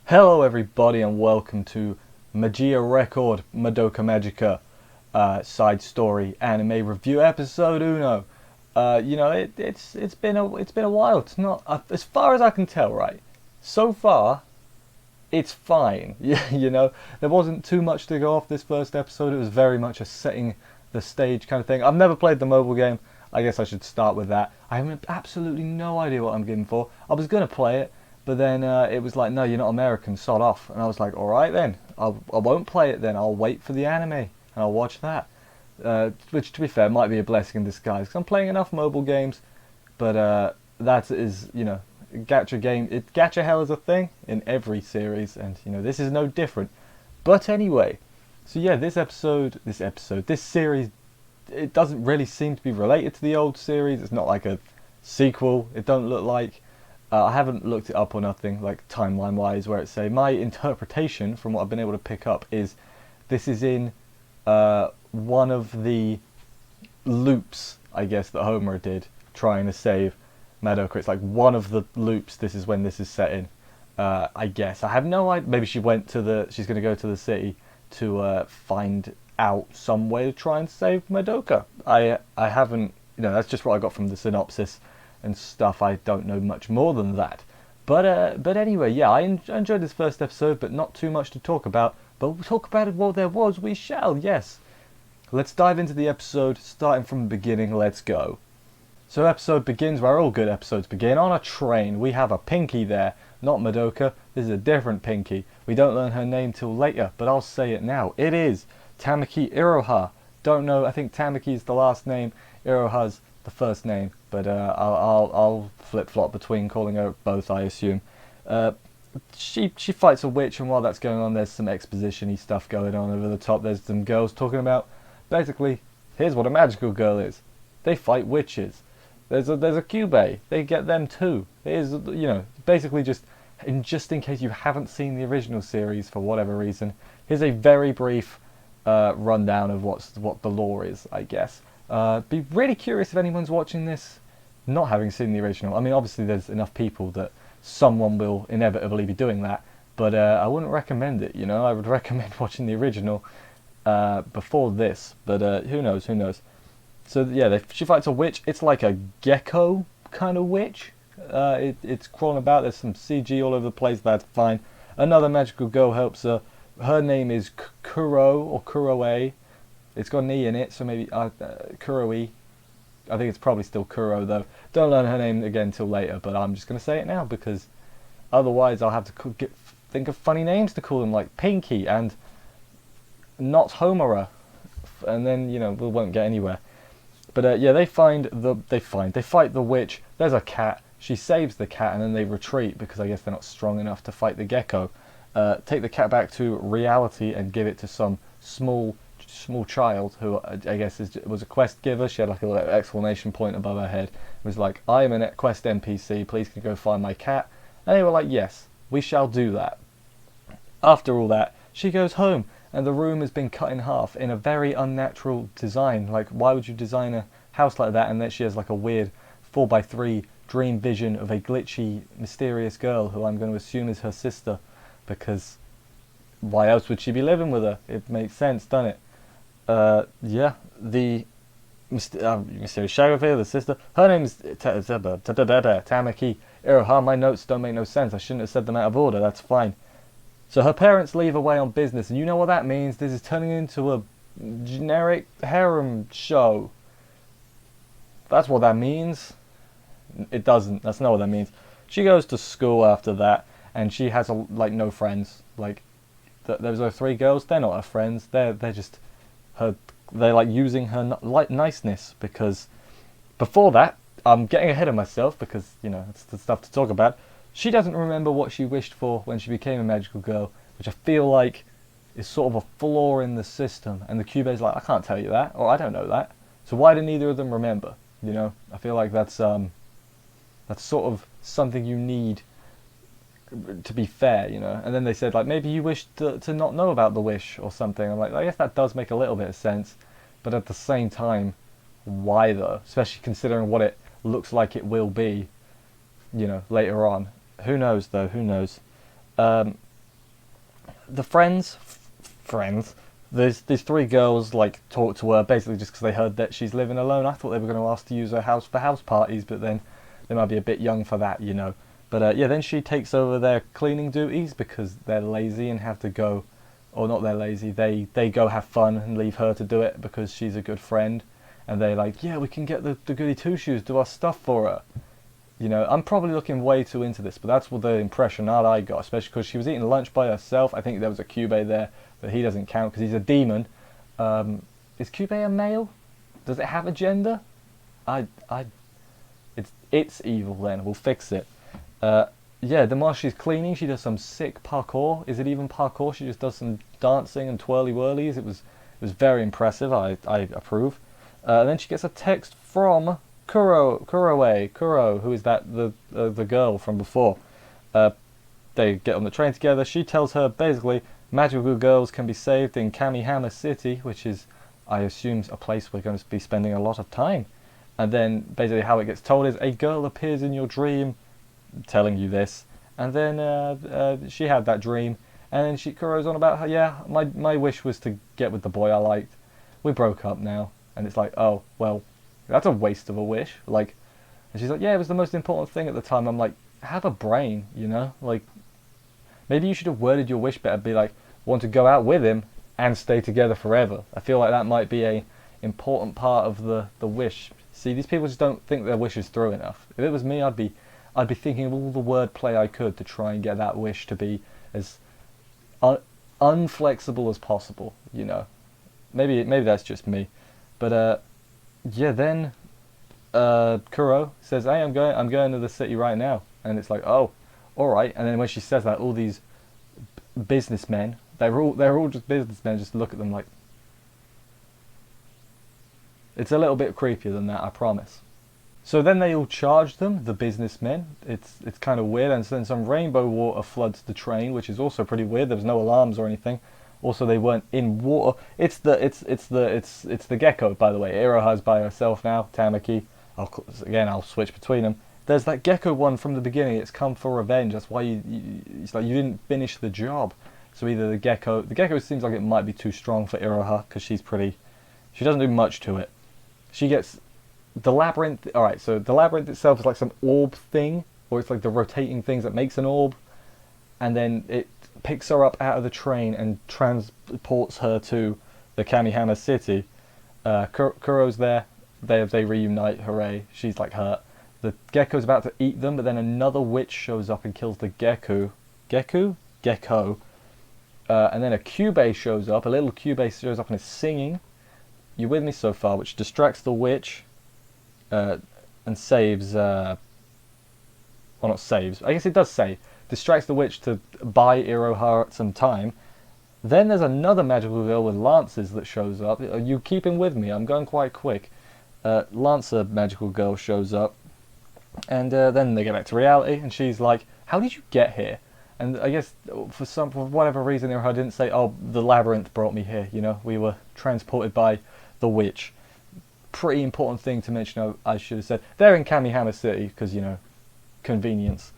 Hello everybody and welcome to Magia Record Madoka Magica side story anime review episode uno. It's been a while. It's not as far as I can tell, right? So far, it's fine. There wasn't too much to go off this first episode. It was very much a setting the stage kind of thing. I've never played the mobile game. I guess I should start with that. I have absolutely no idea what I'm getting for. I was gonna play it. But then it was like, no, you're not American, sod off. And I was like, all right then, I won't play it then. I'll wait for the anime and I'll watch that. Which, to be fair, might be a blessing in disguise because I'm playing enough mobile games. But that is, gacha game. Gacha hell is a thing in every series, and this is no different. But anyway, so yeah, this series, it doesn't really seem to be related to the old series. It's not like a sequel. It don't look like. I haven't looked it up or nothing, like timeline-wise, where it say. My interpretation, from what I've been able to pick up, is this is in one of the loops, I guess, that Homer did, trying to save Madoka. It's like one of the loops. This is when this is set in. I guess. I have no idea. Maybe she's going to go to the city to find out some way to try and save Madoka. I haven't. That's just what I got from the synopsis and stuff. I don't know much more than that, but anyway, yeah, I enjoyed this first episode, but not too much to talk about. But we'll talk about it while there was. We shall. Yes, let's dive into the episode, starting from the beginning. Let's go. So episode begins where all good episodes begin, on a train. We have a Pinky there, not Madoka. This is a different Pinky. We don't learn her name till later, but I'll say it now. It is Tamaki Iroha. Don't know. I think Tamaki's the last name. Iroha's the first name, but I'll flip-flop between calling her both, I assume. She fights a witch, and while that's going on, there's some exposition-y stuff going on over the top. There's some girls talking about, basically, here's what a magical girl is. They fight witches. There's a Kyubey. They get them too. Here's, basically just in case you haven't seen the original series for whatever reason, here's a very brief rundown of what the lore is, I guess. Be really curious if anyone's watching this not having seen the original. I mean, obviously there's enough people that someone will inevitably be doing that, but I wouldn't recommend it. I would recommend watching the original before this, but who knows. So yeah, she fights a witch. It's like a gecko kind of witch. It's crawling about. There's some CG all over the place. That's fine. Another magical girl helps her. Her name is Kuro or Kuroe. It's got an E in it, so maybe Kuroe. I think it's probably still Kuro, though. Don't learn her name again till later, but I'm just going to say it now, because otherwise I'll have to think of funny names to call them, like Pinky and not Homera, and then, we won't get anywhere. But yeah, they fight the witch. There's a cat. She saves the cat, and then they retreat, because I guess they're not strong enough to fight the gecko. Take the cat back to reality and give it to some small child who I guess was a quest giver. She had like a little exclamation point above her head. It was like, I am a quest NPC, please can you go find my cat? And they were like, yes, we shall do that. After all that, she goes home, and the room has been cut in half in a very unnatural design. Like, why would you design a house like that? And then she has like a weird 4x3 dream vision of a glitchy, mysterious girl who I'm going to assume is her sister, because why else would she be living with her? It makes sense, doesn't it? Yeah, the mysterious shadow, the sister, her name is Tamaki Iroha. My notes don't make no sense. I shouldn't have said them out of order. That's fine. So her parents leave away on business, and you know what that means? This is turning into a generic harem show. That's what that means. It doesn't. That's not what that means. She goes to school after that, and she has no friends. Like, those are three girls. They're not her friends. They're just her. They're like using her niceness, because before that, I'm getting ahead of myself because it's the stuff to talk about. She doesn't remember what she wished for when she became a magical girl, which I feel like is sort of a flaw in the system. And the Kyubey's like, I can't tell you that, or I don't know that. So why do neither of them remember? I feel like that's sort of something you need to be fair, And then they said, like, maybe you wish to not know about the wish or something. I'm like, I guess that does make a little bit of sense, but at the same time, why though? Especially considering what it looks like it will be, later on. Who knows though? Who knows? the friends, these three girls like talk to her basically just because they heard that she's living alone. I thought they were going to ask to use her house for house parties, but then they might be a bit young for that, you know. But yeah, then she takes over their cleaning duties because they're lazy and have to go, or not they're lazy, they go have fun and leave her to do it because she's a good friend. And they're like, yeah, we can get the goody two shoes, do our stuff for her. You know, I'm probably looking way too into this, but that's what the impression that I got, especially because she was eating lunch by herself. I think there was a Cubey there, but he doesn't count because he's a demon. Is Cubey a male? Does it have a gender? It's evil then. We'll fix it. Yeah, then while she's cleaning, she does some sick parkour. Is it even parkour? She just does some dancing and twirly whirlies. It was very impressive. I approve. And then she gets a text from Kuro, who is that the girl from before. They get on the train together. She tells her basically magical girls can be saved in Kamihama City, which is, I assume, a place we're going to be spending a lot of time. And then basically how it gets told is a girl appears in your dream, telling you this. And then she had that dream, and then Kuro's on about her. Yeah, my wish was to get with the boy I liked. We broke up now, and it's like, oh well. That's a waste of a wish. Like, and she's like, yeah, it was the most important thing at the time. I'm like, have a brain, you know? Like, maybe you should have worded your wish better. Be like, want to go out with him and stay together forever. I feel like that might be a important part of the wish. See, these people just don't think their wish is through enough. If it was me, I'd be thinking of all the wordplay I could to try and get that wish to be as unflexible as possible. You know, maybe that's just me, but yeah, then Kuro says, "Hey, I'm going to the city right now," and it's like, "Oh, all right." And then when she says that, all these businessmen, they're all just businessmen, just look at them like. It's a little bit creepier than that, I promise. So then they all charge them, the businessmen. It's kind of weird, and then some rainbow water floods the train, which is also pretty weird. There was no alarms or anything. Also, they weren't in water. It's the gecko, by the way. Iroha's by herself now. Tamaki. I'll switch between them. There's that gecko one from the beginning. It's come for revenge. That's why it's like you didn't finish the job. So either the gecko seems like it might be too strong for Iroha because she doesn't do much to it. She gets the labyrinth. All right, so the labyrinth itself is like some orb thing, or it's like the rotating things that makes an orb, and then it picks her up out of the train and transports her to the Kamihama City. Kuro's there. They reunite. Hooray! She's like hurt. The gecko's about to eat them, but then another witch shows up and kills the gecko. Gecko. And then a Cubey shows up. A little Cubey shows up and is singing. You with me so far? Which distracts the witch, and saves. Well, not saves. I guess it does save. Distracts the witch to buy Iroha some time. Then there's another magical girl with lances that shows up. Are you keeping with me? I'm going quite quick. Lancer magical girl shows up, and then they get back to reality, and she's like, "How did you get here?" And I guess for whatever reason, Iroha didn't say, "Oh, the labyrinth brought me here." You know, we were transported by the witch. Pretty important thing to mention. I should have said they're in Kamihama City because convenience.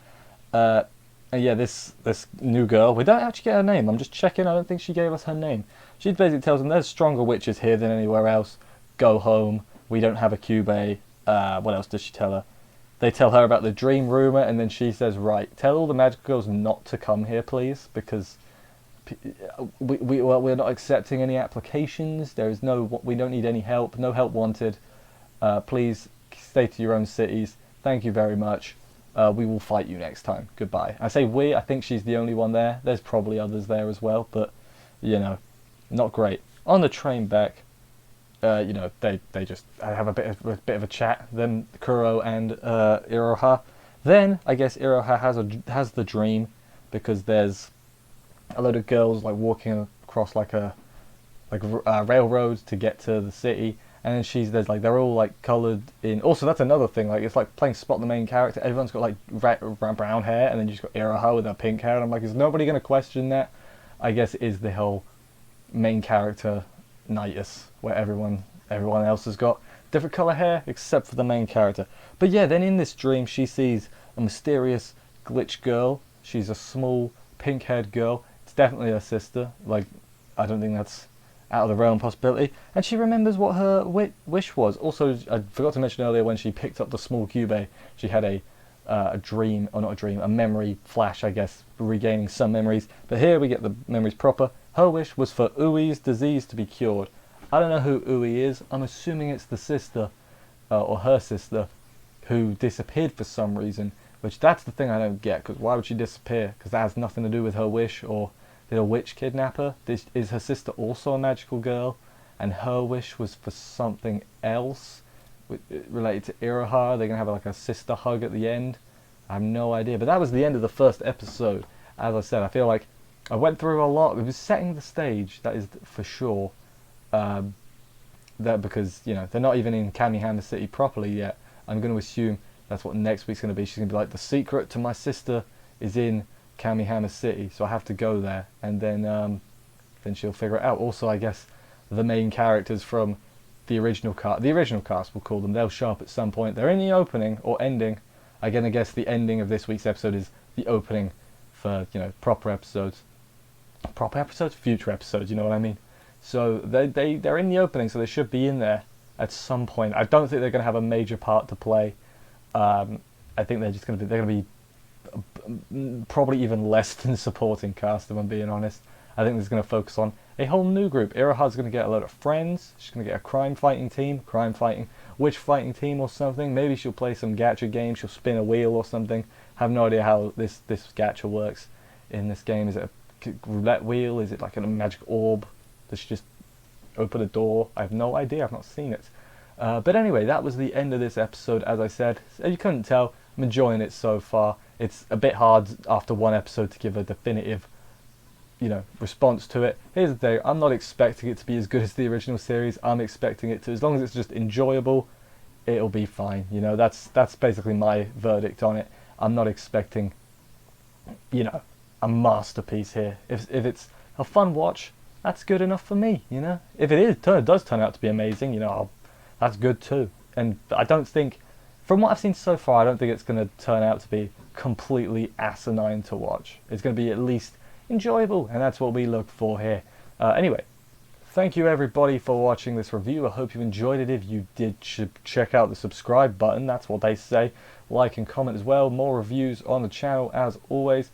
And yeah, this new girl, we don't actually get her name. I'm just checking. I don't think she gave us her name. She basically tells them there's stronger witches here than anywhere else. Go home. We don't have a Cubey. What else does she tell her? They tell her about the dream rumor, and then she says, "Right, tell all the magical girls not to come here, please, because we're not accepting any applications. We don't need any help. No help wanted. Please stay to your own cities. Thank you very much. We will fight you next time. Goodbye." I say we. I think she's the only one there. There's probably others there as well, but not great. On the train back, they just have a bit of a chat. Then Kuro and Iroha. Then I guess Iroha has the dream because there's a load of girls like walking across railroads to get to the city, and then they're all like coloured in. Also, that's another thing. Like it's like playing Spot the main character. Everyone's got like brown hair, and then you just got Iroha with her pink hair. And I'm like, is nobody going to question that? I guess it is the whole main character nitus where everyone else has got different colour hair except for the main character. But yeah, then in this dream she sees a mysterious glitch girl. She's a small pink-haired girl. It's definitely her sister. Like, I don't think that's out of the realm possibility. And she remembers what her wish was. Also, I forgot to mention earlier, when she picked up the small cube, she had a dream, or not a dream, a memory flash, I guess, regaining some memories. But here we get the memories proper. Her wish was for Ui's disease to be cured. I don't know who Ui is. I'm assuming it's the sister, or her sister, who disappeared for some reason. Which, that's the thing I don't get, because why would she disappear? Because that has nothing to do with her wish, or did a witch kidnap her? Is her sister also a magical girl, and her wish was for something else related to Iroha? They're going to have like a sister hug at the end? I have no idea. But that was the end of the first episode. As I said, I feel like I went through a lot. It was setting the stage, that is for sure. That because, you know, they're not even in Kamihama City properly yet. I'm going to assume that's what next week's going to be. She's going to be like, the secret to my sister is in Kamihama City, so I have to go there, and then she'll figure it out. Also, I guess the main characters from the original cast, we'll call them, they'll show up at some point. They're in the opening or ending. Again, I guess the ending of this week's episode is the opening for, you know, future episodes, you know what I mean? So they're in the opening, so they should be in there at some point. I don't think they're going to have a major part to play. I think they're going to be probably even less than supporting cast, if I'm being honest. I think this is going to focus on a whole new group. Iroha's going to get a lot of friends. She's going to get a crime fighting witch fighting team or something. Maybe she'll play some gacha game. She'll spin a wheel or something. I have no idea how this gacha works in this game. Is it a roulette wheel? Is it like a magic orb? Does she just open a door? I have no idea. I've not seen it. But anyway, that was the end of this episode. As I said, as you couldn't tell, I'm enjoying it so far. It's a bit hard after one episode to give a definitive, you know, response to it. Here's the thing, I'm not expecting it to be as good as the original series. I'm expecting it to, as long as it's just enjoyable, it'll be fine. You know, that's basically my verdict on it. I'm not expecting, you know, a masterpiece here. If it's a fun watch, that's good enough for me, you know. If it does turn out to be amazing, you know, that's good too. And I don't think, from what I've seen so far, I don't think it's going to turn out to be completely asinine to watch. It's going to be at least enjoyable, and that's what we look for here. Anyway, thank you everybody for watching this review. I hope you enjoyed it. If you did, check out the subscribe button. That's what they say. Like and comment as well. More reviews on the channel as always.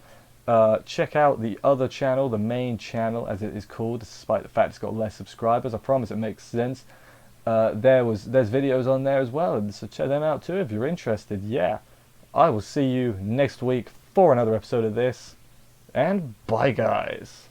Check out the other channel, the main channel as it is called, despite the fact it's got less subscribers. I promise it makes sense. There's videos on there as well, and so check them out too if you're interested. Yeah, I will see you next week for another episode of this, and bye guys.